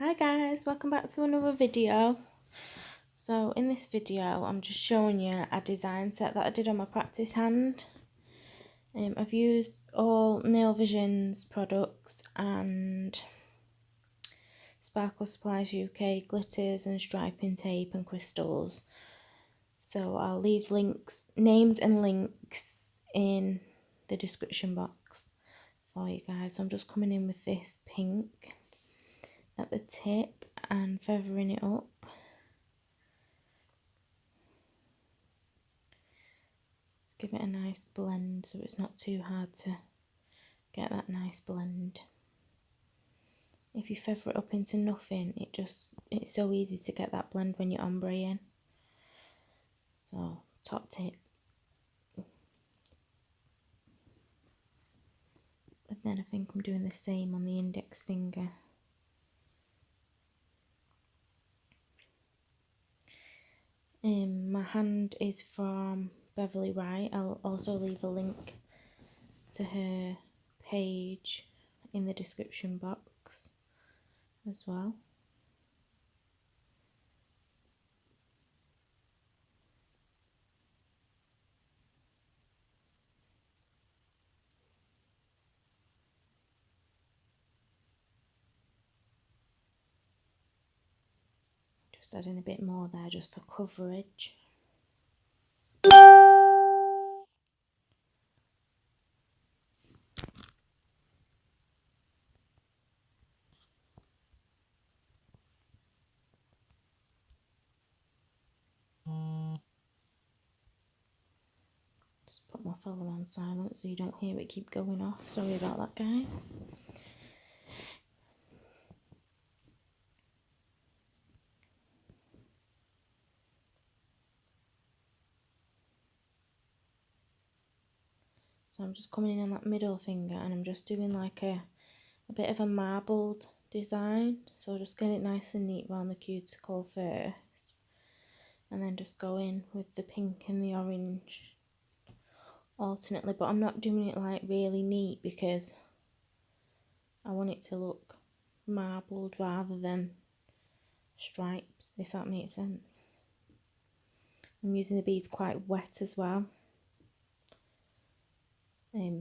Hi guys, welcome back to another video. So in this video I'm just showing you a design set that I did on my practice hand. I've used all Nail Visions products and Sparkle Supplies UK glitters and striping tape and crystals. So I'll leave names and links in the description box for you guys. So I'm just coming in with this pink at the tip and feathering it up. Let's give it a nice blend so it's not too hard to get that nice blend. If you feather it up into nothing, it's so easy to get that blend when you're ombreing. So top tip. And then I think I'm doing the same on the index finger. My hand is from Beverly Wright. I'll also leave a link to her page in the description box as well. Just adding a bit more there just for coverage. Just put my phone on silent so you don't hear it keep going off. Sorry about that, guys. So I'm just coming in on that middle finger and I'm just doing like a bit of a marbled design. So just get it nice and neat around the cuticle first. And then just go in with the pink and the orange alternately. But I'm not doing it like really neat because I want it to look marbled rather than stripes, if that makes sense. I'm using the beads quite wet as well.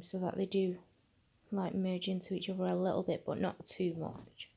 So that they do like merge into each other a little bit but not too much.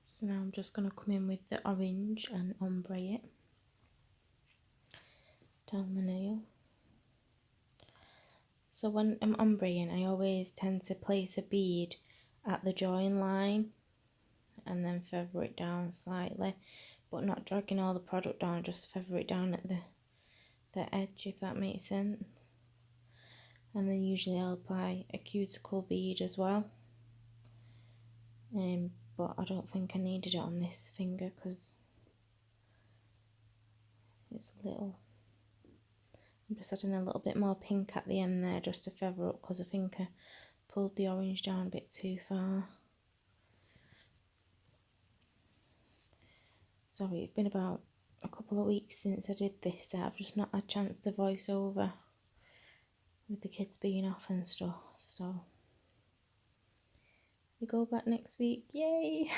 So now I'm just going to come in with the orange and ombre it down the nail. So when I'm ombreing, I always tend to place a bead at the join line and then feather it down slightly, but not dragging all the product down, just feather it down at the edge, if that makes sense. And then usually I'll apply a cuticle bead as well. But I don't think I needed it on this finger because it's a little. I'm just adding a little bit more pink at the end there just to feather up because I think I pulled the orange down a bit too far. Sorry, it's been about a couple of weeks since I did this set. I've just not had a chance to voice over with the kids being off and stuff, so we go back next week, yay!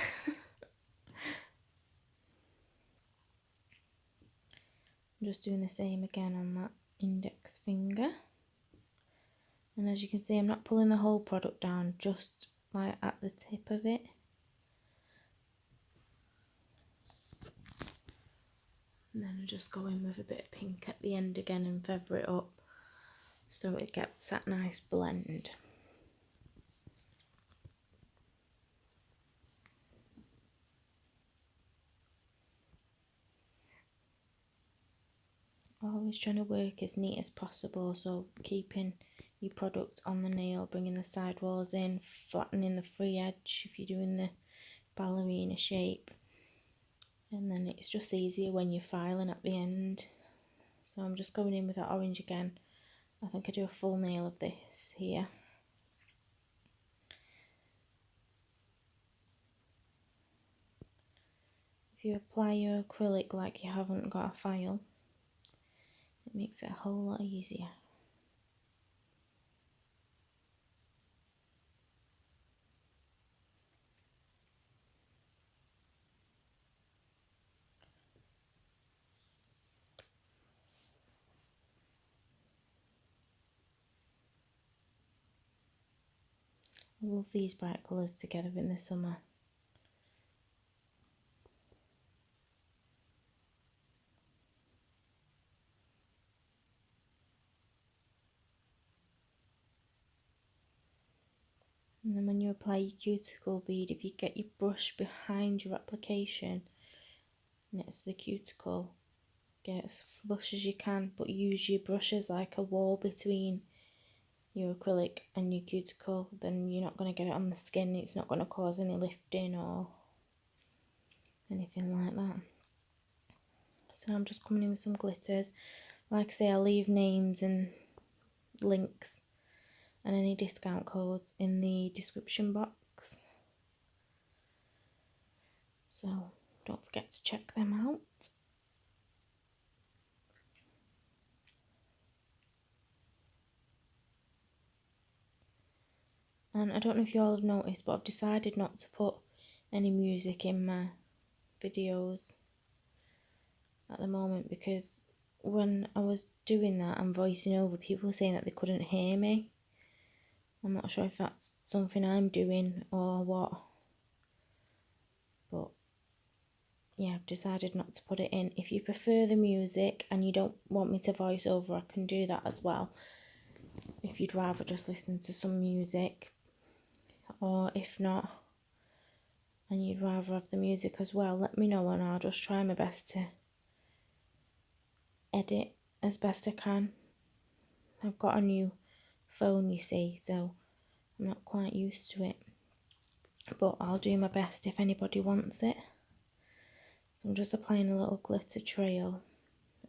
I'm just doing the same again on that index finger. And as you can see, I'm not pulling the whole product down, just like at the tip of it. And then I just go in with a bit of pink at the end again and feather it up so it gets that nice blend. Always trying to work as neat as possible, so keeping your product on the nail, bringing the side walls in, flattening the free edge if you're doing the ballerina shape. And then it's just easier when you're filing at the end. So I'm just going in with that orange again. I think I do a full nail of this here. If you apply your acrylic like you haven't got a file, it makes it a whole lot easier. I love these bright colours together in the summer. And then when you apply your cuticle bead, if you get your brush behind your application next to the cuticle, get as flush as you can, but use your brush as like a wall between your acrylic and your cuticle, then you're not going to get it on the skin, it's not going to cause any lifting or anything like that. So I'm just coming in with some glitters. Like I say, I'll leave names and links and any discount codes in the description box, so don't forget to check them out. And I don't know if you all have noticed, but I've decided not to put any music in my videos at the moment, because when I was doing that and voicing over, people were saying that they couldn't hear me. I'm not sure if that's something I'm doing or what, but yeah, I've decided not to put it in. If you prefer the music and you don't want me to voice over, I can do that as well. If you'd rather just listen to some music, or if not, and you'd rather have the music as well, let me know and I'll just try my best to edit as best I can. I've got a new phone, you see, so I'm not quite used to it, but I'll do my best if anybody wants it. So I'm just applying a little glitter trail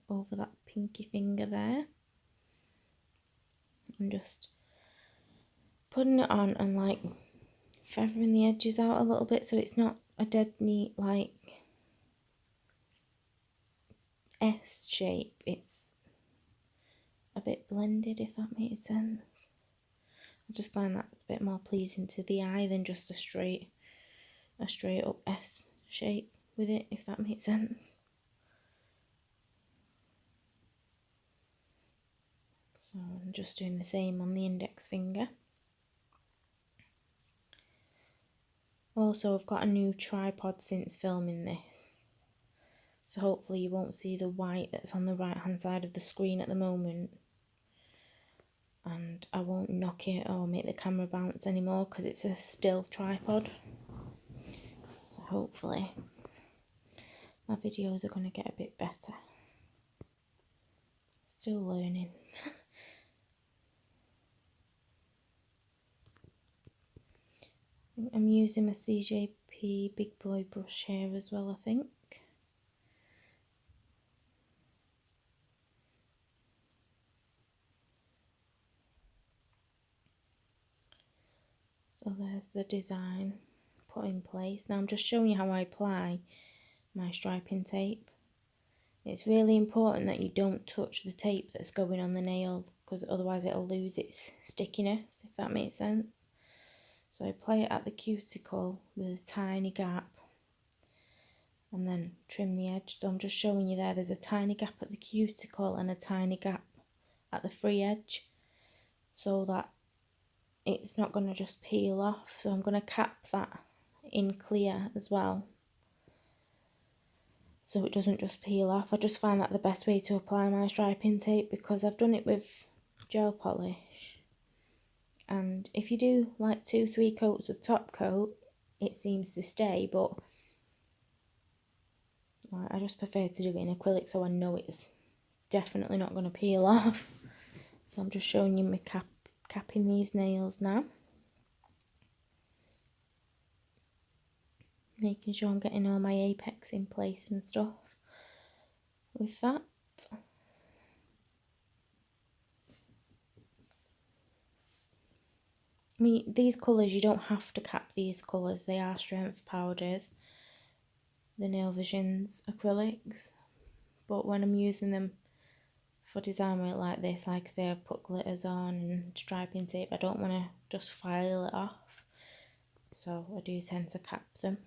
over that pinky finger there. I'm just putting it on and like feathering the edges out a little bit so it's not a dead neat like S shape, it's a bit blended, if that makes sense. I just find that's a bit more pleasing to the eye than just a straight up S shape with it, if that makes sense. So I'm just doing the same on the index finger. Also, I've got a new tripod since filming this, so hopefully you won't see the white that's on the right hand side of the screen at the moment, and I won't knock it or make the camera bounce anymore because it's a still tripod. So hopefully my videos are going to get a bit better. Still learning. I'm using my CJP Big Boy brush here as well, I think. So there's the design put in place. Now I'm just showing you how I apply my striping tape. It's really important that you don't touch the tape that's going on the nail, because otherwise it'll lose its stickiness, if that makes sense. So I apply it at the cuticle with a tiny gap, and then trim the edge. So I'm just showing you there's a tiny gap at the cuticle and a tiny gap at the free edge, so that it's not going to just peel off. So I'm going to cap that in clear as well, so it doesn't just peel off. I just find that the best way to apply my striping tape, because I've done it with gel polish, and if you do like 2-3 coats of top coat, it seems to stay, but I just prefer to do it in acrylic, so I know it's definitely not going to peel off. So I'm just showing you my capping these nails now, making sure I'm getting all my apex in place and stuff with that. I mean, these colours, you don't have to cap these colours, they are strength powders, the Nail Visions acrylics, but when I'm using them for design work like this, like I say, I put glitters on and striping tape, I don't want to just file it off, so I do tend to cap them.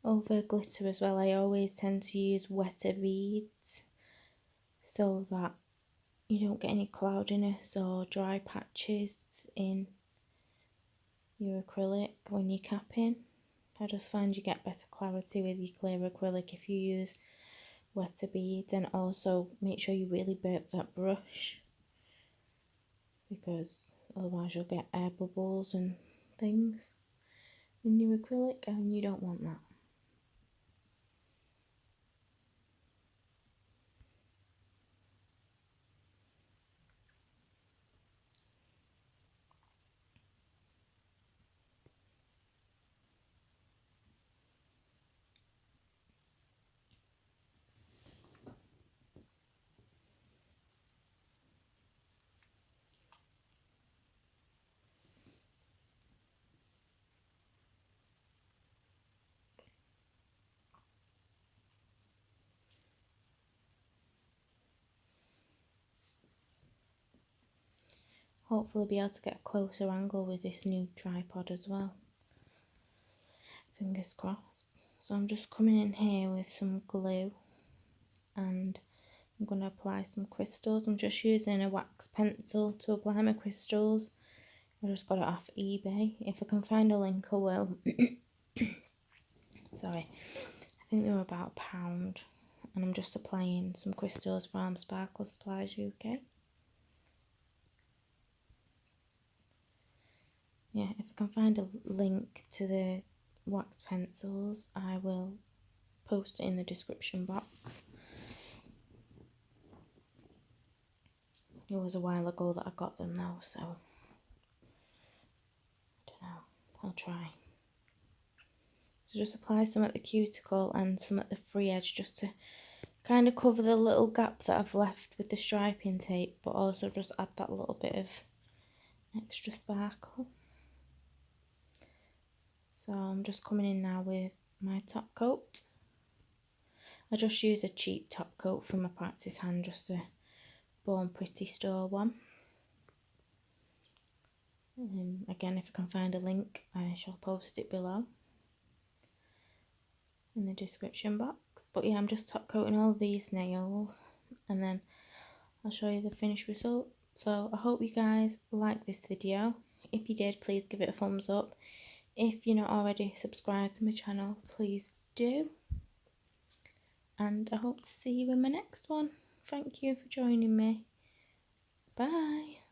Over glitter as well, I always tend to use wetter beads so that you don't get any cloudiness or dry patches in your acrylic when you're capping. I just find you get better clarity with your clear acrylic if you use wetter beads, and also make sure you really burp that brush, because otherwise you'll get air bubbles and things in your acrylic, and you don't want that. Hopefully be able to get a closer angle with this new tripod as well. Fingers crossed. So I'm just coming in here with some glue, and I'm going to apply some crystals. I'm just using a wax pencil to apply my crystals. I just got it off eBay. If I can find a link, I will. Sorry. I think they were about £1. And I'm just applying some crystals from Sparkle Supplies UK. Yeah, if I can find a link to the wax pencils, I will post it in the description box. It was a while ago that I got them though, so I don't know, I'll try. So just apply some at the cuticle and some at the free edge, just to kind of cover the little gap that I've left with the striping tape, but also just add that little bit of extra sparkle. So I'm just coming in now with my top coat. I just use a cheap top coat from my practice hand, just a Born Pretty store one. Again, if I can find a link, I shall post it below in the description box. But yeah, I'm just top coating all these nails, and then I'll show you the finished result. So I hope you guys like this video. If you did, please give it a thumbs up. If you're not already subscribed to my channel, please do. And I hope to see you in my next one. Thank you for joining me. Bye.